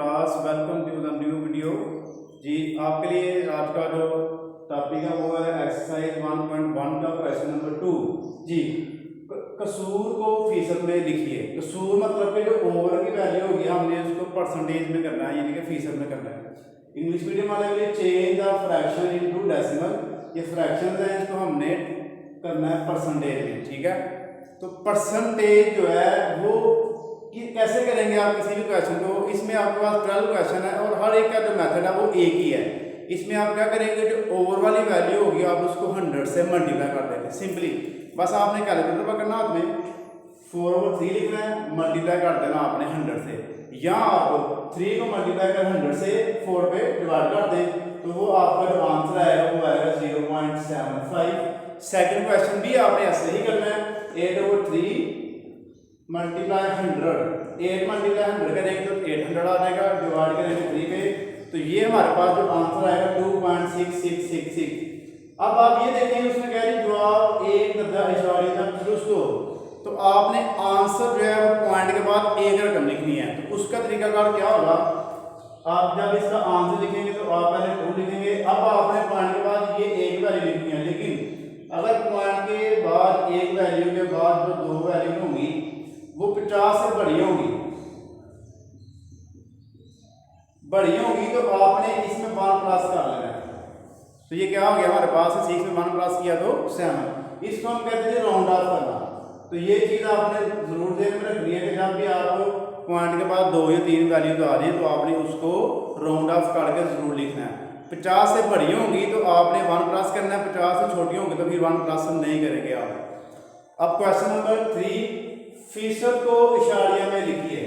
Class, welcome to the new video. जी आपके लिए आज का जो टॉपिक है वो है एक्सरसाइज 1.1 का क्वेश्चन नंबर 2। जी कसूर को फीसद में लिखिए। कसूर मतलब कि जो ओवर की वैल्यू होगी हमने उसको परसेंटेज में करना है, यानी कि फीसद में करना है। इंग्लिश मीडियम वाले के लिए change the fraction into decimal, ये फ्रैक्शन है इसको हमने करना है परसेंटेज में। ठीक है, तो परसेंटेज जो है वो कैसे करेंगे आप किसी भी क्वेश्चन को। इसमें आपके पास 12 क्वेश्चन है और हर एक का जो मेथड है वो एक ही है। इसमें आप क्या करेंगे, जो ओवर वाली वैल्यू होगी आप उसको 100 से मल्टीप्लाई कर देंगे सिंपली। बस आपने कैलकुलेटर पकड़ना हाथ में, 4/3 लिखना है, मल्टीप्लाई कर देना आपने 100 से, या आप 3 को मल्टीप्लाई कर 100 से 4 पे डिवाइड कर दें तो वो आपका जो आंसर आएगा वो आएगा 0.75। सेकंड क्वेश्चन भी आपने ऐसे ही करना है, 8/3 मल्टीप्लाई 100, 8 मल्टीप्लाई 100 करेंगे तो 800 आ जाएगा, डिवाइड करेंगे 3 पे तो ये हमारे पास जो आंसर आएगा 2.6666। अब आप ये देखें, उसने कह रही जवाब एक दर्जा इशारे तक दुरुस्त हो, तो आपने आंसर जो है वो पॉइंट के बाद एक रकम लिखनी है। तो उसका तरीकाकार क्या होगा, आप जब इसका आंसर लिखेंगे तो आप पहले 2 लिखेंगे। अब आपने पॉइंट के बाद ये एक वैल्यू लिखनी है, लेकिन अगर पॉइंट के बाद एक वैल्यू के बाद जो 2 वैल्यू होंगी वो 50 से बड़ी होगी तो आपने इसमें 1 प्लस कर लेना है। तो ये क्या हो गया हमारे पास, 6 में 1 प्लस किया तो 7। इसको हम कहते हैं राउंड ऑफ करना। तो ये चीज़ आपने जरूर ध्यान में रखनी है कि जब भी आप पॉइंट के बाद 2 या 3 वैल्यूज आ रही है तो आपने उसको राउंड ऑफ करके जरूर लिखना है। 50 से बड़ी होंगी तो आपने 1 प्लस करना है, 50 से छोटी होंगी तो फिर 1 प्लस नहीं करेंगे आप। अब क्वेश्चन नंबर 3, फीसद को इशारिया में लिखिए।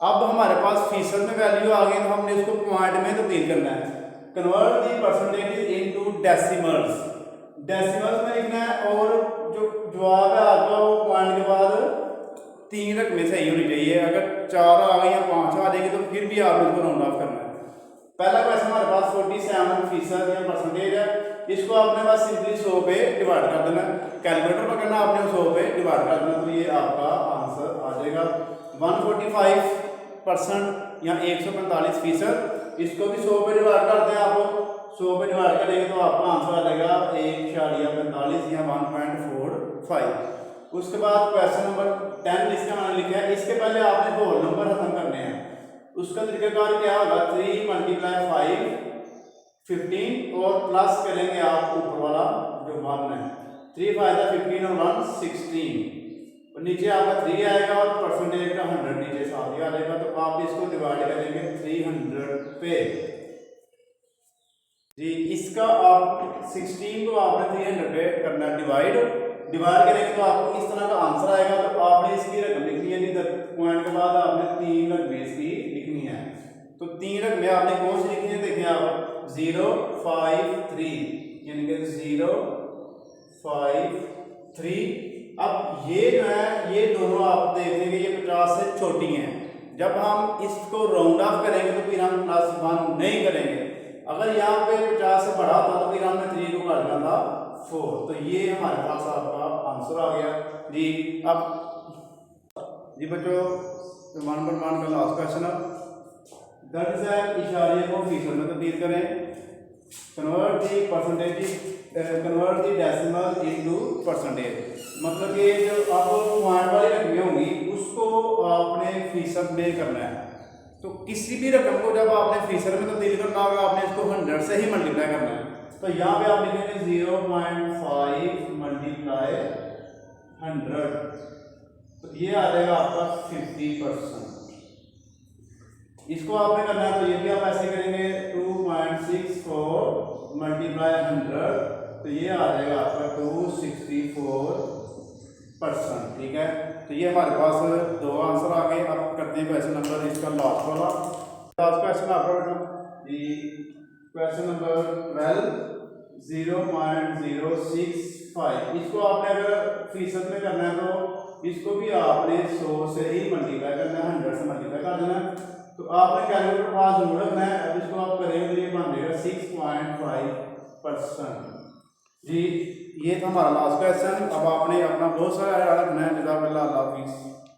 अब हमारे पास फीसद में वैल्यू आ गई तो हमने इसको पॉइंट में तब्दील करना है। Convert the percentage into decimals, decimals में लिखना है और जो जवाब है आपका वो पॉइंट के बाद 3 रकमें सही होनी चाहिए। अगर 4 आ गई या 5 आ जाएगी तो फिर भी आपने इसको राउंड ऑफ करना है। पहला क्वेश्चन हमारे पास 47% या परसेंटेज है, इसको आपने बस सिंपली 100 पे डिवाइड कर देना, कैलकुलेटर पकड़ना आपने 100 पे डिवाइड कर देना तो ये आपका आंसर आ जाएगा 145% या 145%। इसको भी 100 पे डिवाइड करते हैं, आप 100 पे डिवाइड करेंगे तो आपका आंसर आ जाएगा 1.45 या 1.45। उसके बाद क्वेश्चन नंबर 10 इसका मैंने लिखा है, इसके पहले आपने होल नंबर खत्म करने हैं। उसका तरीकाकार क्या होगा, 3 मल्टीप्लाई 5 15 और प्लस करेंगे आप ऊपर वाला जो 1 है, 3 5 15 और 1 16 और नीचे आपका 3 आएगा और परसेंटेज का 100 नीचे साथ ही आ जाएगा। तो आप इसको डिवाइड करेंगे 300 पे। जी इसका आप 16 को आपने 300 पे करना डिवाइड करेंगे तो आपको इस तरह का आंसर आएगा। तो आपने इसकी रकम लिखनी है, इधर पॉइंट के बाद आपने 3 रकमें इसकी लिखनी है। तो 3 रकमें आपने कौन सी लिखनी है, देखिए आप 0 5 3 यानी कि 0 5 3। अब ये जो है ये दोनों आप देख लेंगे ये 50 से छोटी हैं। जब हम इसको राउंड ऑफ करेंगे तो फिर हम +1 नहीं करेंगे। अगर यहाँ पे 50 से बड़ा था तो फिर हमने 3 को काटना था 4। तो ये हमारे पास आपका आंसर आ गया जी। अब जी बच्चों 1.1 का लास्ट क्वेश्चन है, दर्ज है इशारे को फीसद में तब्दील करें। कन्वर्ट दी डेसिमल इनटू परसेंटेज, मतलब कि जो अब पॉइंट वाली रकमें होंगी उसको आपने फीसद में करना है। तो किसी भी रकम को जब आपने फीसद में तब्दील करना होगा आपने इसको 100 से ही मल्टीप्लाई करना है। तो यहाँ पे आप लिखेंगे 0.5 मल्टीप्लाई 100 तो ये आ जाएगा आपका 50%। इसको आपने करना है तो ये भी आप ऐसे करेंगे 2.64 मल्टीप्लाई 100 तो ये आ जाएगा आपका 264%। ठीक है, तो ये हमारे पास 2 आंसर आ गए। अब करते हैं क्वेश्चन नंबर इसका लास्ट वाला। लास्ट क्वेश्चन आपका जी क्वेश्चन नंबर 12 0.065। इसको आपने अगर फीसद में करना है तो इसको भी आपने 100 से ही मल्टीप्लाई करना है, 100 से मल्टीप्लाई कर देना है। तो आपने कैलकुलेटर पास जरूर रखना है। अब इसको आप करेंगे तो ये बन जाएगा 6.5%। जी ये था हमारा लास्ट क्वेश्चन। अब आपने अपना बहुत सारा याद रखना है। जज़ाकल्लाह, अल्लाह हाफिज़।